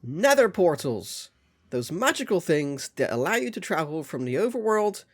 Nether portals. Those magical things that allow you to travel from the overworld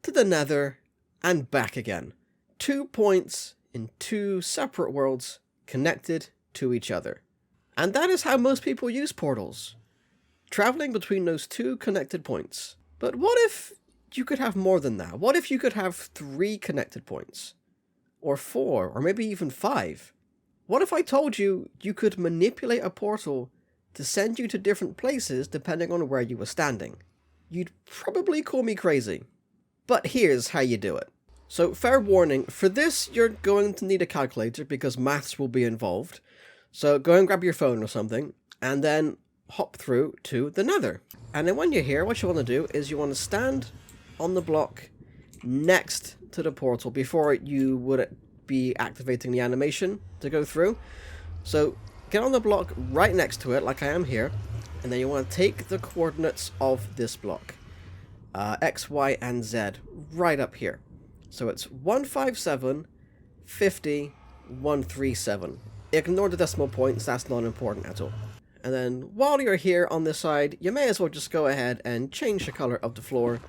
to the Nether and back again. 2 points in 2 separate worlds connected to each other. And that is how most people use portals. Traveling between those 2 connected points. But what if you could have more than that? What if you could have 3 connected points? Or 4, or maybe even 5? What if I told you you could manipulate a portal to send you to different places depending on where you were standing? You'd probably call me crazy. But here's how you do it. So fair warning, for this you're going to need a calculator because maths will be involved. So go and grab your phone or something, and then hop through to the Nether. And then when you're here, what you want to do is you want to stand on the block next to the portal before you would be activating the animation to go through. So get on the block right next to it, like I am here, and then you want to take the coordinates of this block, X, Y, and Z, right up here. So it's 157, 50, 137. Ignore the decimal points, that's not important at all. And then while you're here on this side, you may as well just go ahead and change the color of the floor.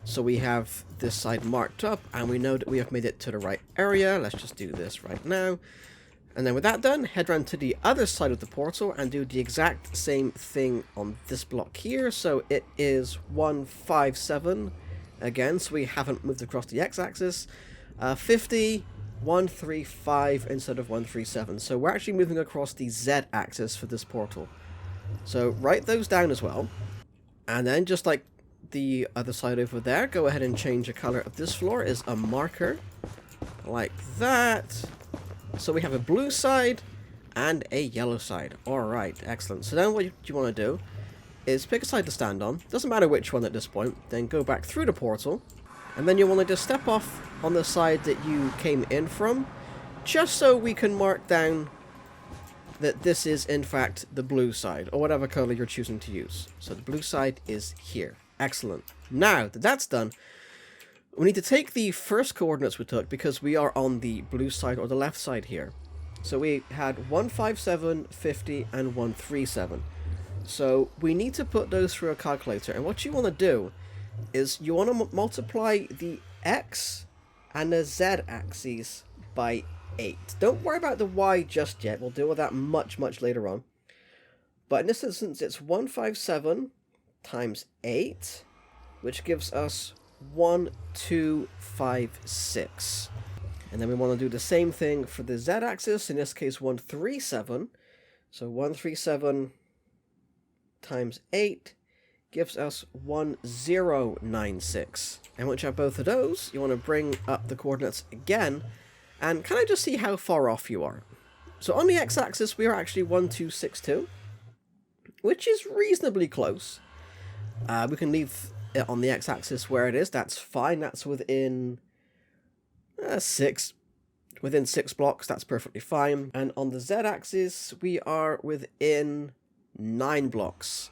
So we have this side marked up, and we know that we have made it to the right area. Let's just do this right now. And then with that done, head around to the other side of the portal and do the exact same thing on this block here. So it is 157 again, so we haven't moved across the x-axis. 50, 135 instead of 137. So we're actually moving across the z-axis for this portal. So write those down as well. And then just like the other side over there, go ahead and change the color of this floor is a marker. Like that. So we have a blue side and a yellow side. Alright, excellent. So then what you want to do is pick a side to stand on. Doesn't matter which one at this point. Then go back through the portal. And then you want to just step off on the side that you came in from. Just so we can mark down that this is in fact the blue side. Or whatever color you're choosing to use. So the blue side is here. Excellent. Now that that's done, we need to take the first coordinates we took because we are on the blue side or the left side here. So we had 157, 50, and 137. So we need to put those through a calculator. And what you want to do is you want to multiply the x and the z axes by 8. Don't worry about the y just yet. We'll deal with that much later on. But in this instance, it's 157 times 8, which gives us 1256. And then we want to do the same thing for the z-axis, in this case 137. So 137 times 8 gives us 1096. And once you have both of those, you want to bring up the coordinates again and kind of just see how far off you are. So on the x-axis we are actually 1262, which is reasonably close. We can leave it on the x-axis where it is. That's fine. That's within 6 blocks. That's perfectly fine. And on the z-axis, we are within 9 blocks.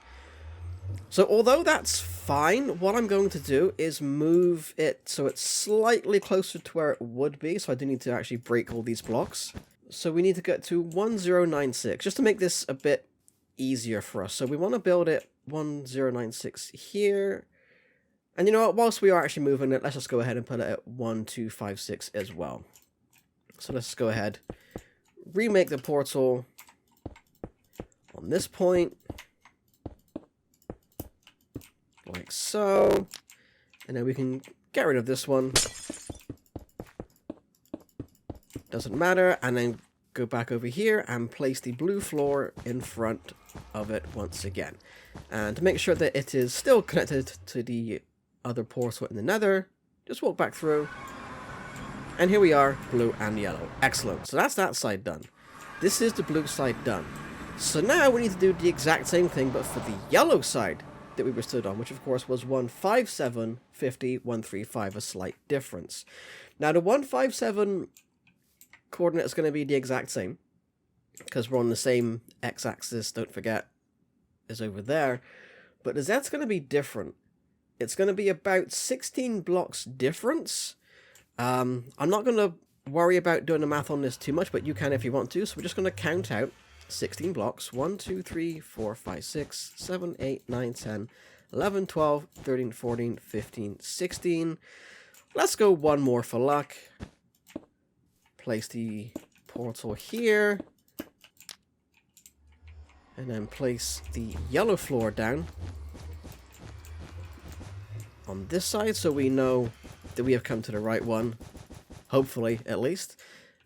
So although that's fine, what I'm going to do is move it so it's slightly closer to where it would be. So I do need to actually break all these blocks. So we need to get to 1096 just to make this a bit easier for us. So we want to build it 1096 here. And you know what, whilst we are actually moving it, let's just go ahead and put it at 1256 as well. So let's go ahead, remake the portal on this point, like so. And then we can get rid of this one. Doesn't matter. And then go back over here and place the blue floor in front of it once again. And to make sure that it is still connected to the other portal in the Nether, just walk back through. And here we are, blue and yellow. Excellent. So that's that side done. This is the blue side done. So now we need to do the exact same thing, but for the yellow side that we were stood on, which of course was 157, 50, 135, a slight difference. Now the 157 coordinate is going to be the exact same, because we're on the same x-axis, don't forget, is over there. But the z's going to be different. It's going to be about 16 blocks difference. I'm not going to worry about doing the math on this too much, but you can if you want to. So we're just going to count out 16 blocks. 1, 2, 3, 4, 5, 6, 7, 8, 9, 10, 11, 12, 13, 14, 15, 16. Let's go one more for luck. Place the portal here. And then place the yellow floor down on this side so we know that we have come to the right one. Hopefully, at least.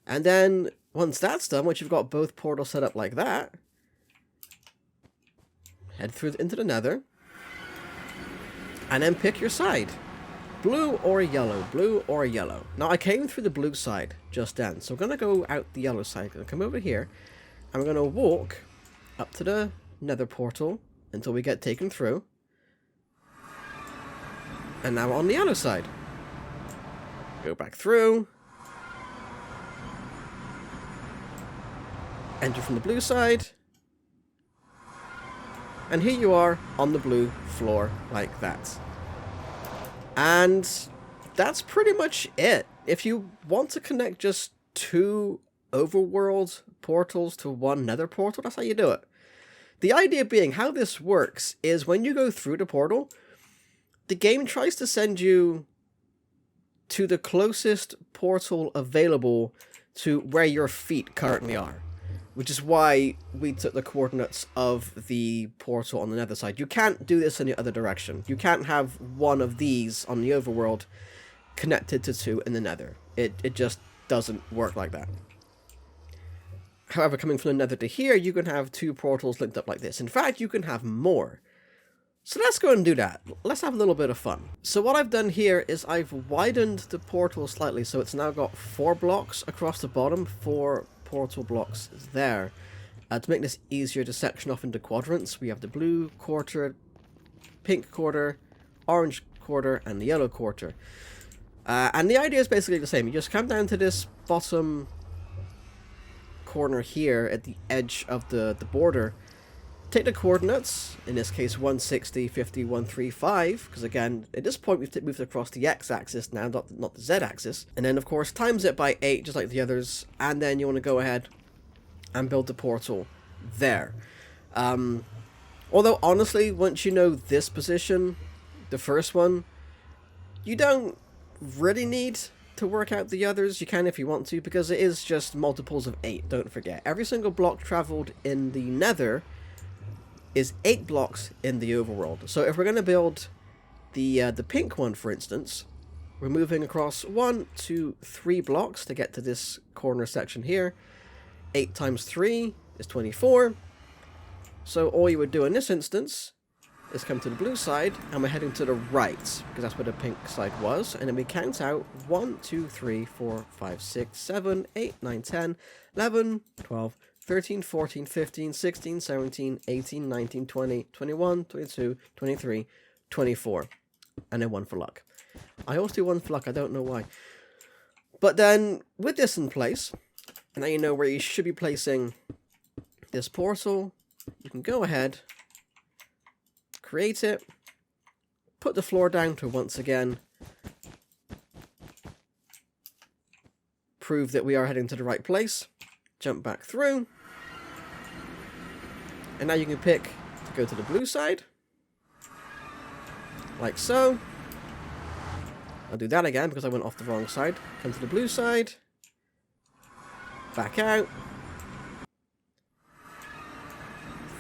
And then, once that's done, once you've got both portals set up like that, head through into the Nether. And then pick your side. Blue or yellow, blue or yellow. Now, I came through the blue side just then, so I'm going to go out the yellow side. I'm going to come over here, and we're going to walk up to the Nether portal until we get taken through. And now on the yellow side. Go back through. Enter from the blue side. And here you are on the blue floor like that. And that's pretty much it. If you want to connect just 2 overworld portals to one Nether portal, that's how you do it. The idea being, how this works is when you go through the portal, the game tries to send you to the closest portal available to where your feet currently are. Which is why we took the coordinates of the portal on the Nether side. You can't do this in the other direction. You can't have one of these on the overworld connected to 2 in the Nether. It just doesn't work like that. However, coming from the Nether to here, you can have 2 portals linked up like this. In fact, you can have more. So let's go and do that. Let's have a little bit of fun. So what I've done here is I've widened the portal slightly, so it's now got 4 blocks across the bottom, 4 portal blocks there. To make this easier to section off into quadrants, we have the blue quarter, pink quarter, orange quarter, and the yellow quarter. And the idea is basically the same. You just come down to this bottom corner here at the edge of the border. Take the coordinates, in this case 160, 50, 135, because again, at this point we've moved across the x-axis now, not the z-axis. And then, of course, times it by 8, just like the others, and then you want to go ahead and build the portal there. Although, honestly, once you know this position, the first one, you don't really need to work out the others. You can if you want to, because it is just multiples of 8, don't forget. Every single block traveled in the Nether is 8 blocks in the overworld. So if we're going to build the pink one, for instance, we're moving across 1, 2, 3 blocks to get to this corner section here. 8 times 3 is 24. So all you would do in this instance is come to the blue side, and we're heading to the right, because that's where the pink side was, and then we count out 1, 2, 3, 4, 5, 6, 7, 8, 9, 10, 11, 12, 13, 14, 15, 16, 17, 18, 19, 20, 21, 22, 23, 24. And then 1 for luck. I always do 1 for luck, I don't know why. But then, with this in place, and now you know where you should be placing this portal, you can go ahead, create it, put the floor down to once again prove that we are heading to the right place, jump back through, and now you can pick to go to the blue side, like so. I'll do that again because I went off the wrong side. Come to the blue side, back out,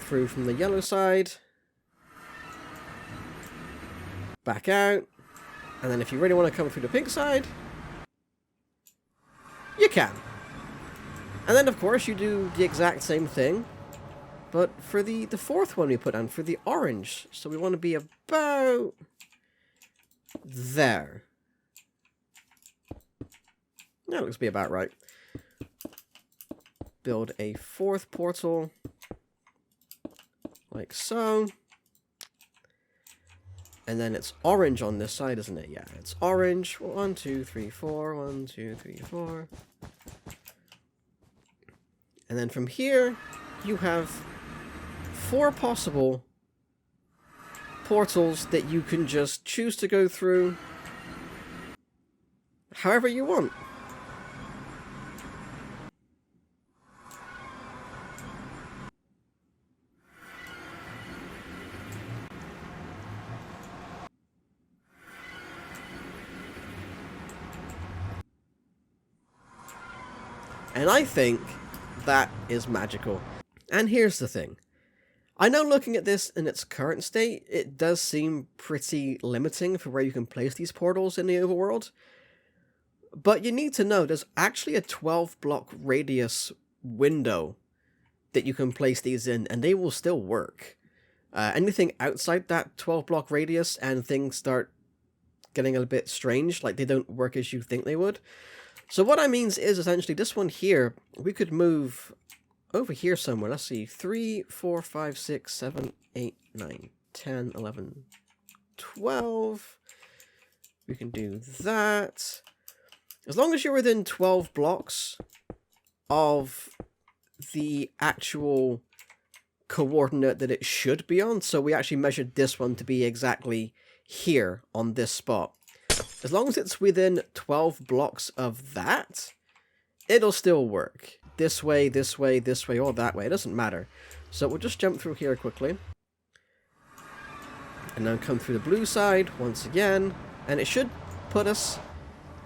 through from the yellow side, back out, and then if you really want to come through the pink side, you can. And then, of course, you do the exact same thing, but for the fourth one we put down, for the orange. So we want to be about there. That looks to be about right. Build a 4th portal, like so. And then it's orange on this side, isn't it? Yeah, it's orange. 1, 2, 3, 4. 1, 2, 3, 4. And then from here, you have 4 possible portals that you can just choose to go through however you want. And I think that is magical. And here's the thing. I know looking at this in its current state, it does seem pretty limiting for where you can place these portals in the overworld. But you need to know there's actually a 12 block radius window that you can place these in, and they will still work. Anything outside that 12 block radius and things start getting a bit strange, like they don't work as you think they would. So what I mean is essentially this one here, we could move over here somewhere. Let's see, 3, 4, 5, 6, 7, 8, 9, 10, 11, 12. We can do that. As long as you're within 12 blocks of the actual coordinate that it should be on. So we actually measured this one to be exactly here on this spot. As long as it's within 12 blocks of that, it'll still work. This way, this way, this way, or that way. It doesn't matter. So we'll just jump through here quickly. And then come through the blue side once again. And it should put us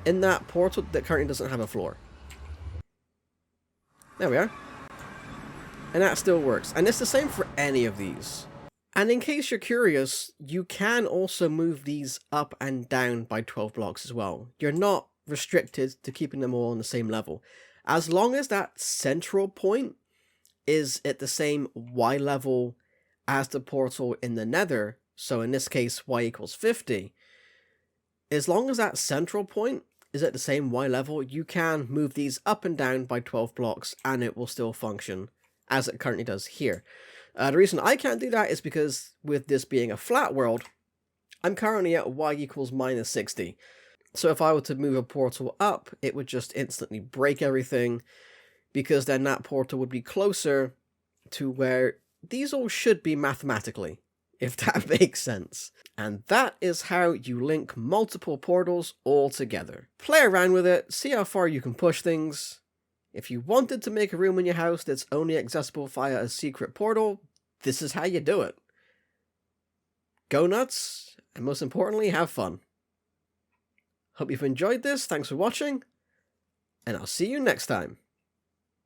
in that portal that currently doesn't have a floor. There we are. And that still works. And it's the same for any of these. And in case you're curious, you can also move these up and down by 12 blocks as well. You're not restricted to keeping them all on the same level. As long as that central point is at the same Y level as the portal in the Nether, so in this case Y equals 50, as long as that central point is at the same Y level, you can move these up and down by 12 blocks and it will still function as it currently does here. The reason I can't do that is because with this being a flat world, I'm currently at Y equals minus 60. So if I were to move a portal up, it would just instantly break everything, because then that portal would be closer to where these all should be mathematically, if that makes sense. And that is how you link multiple portals all together. Play around with it, see how far you can push things. If you wanted to make a room in your house that's only accessible via a secret portal, this is how you do it. Go nuts, and most importantly, have fun. Hope you've enjoyed this, thanks for watching, and I'll see you next time.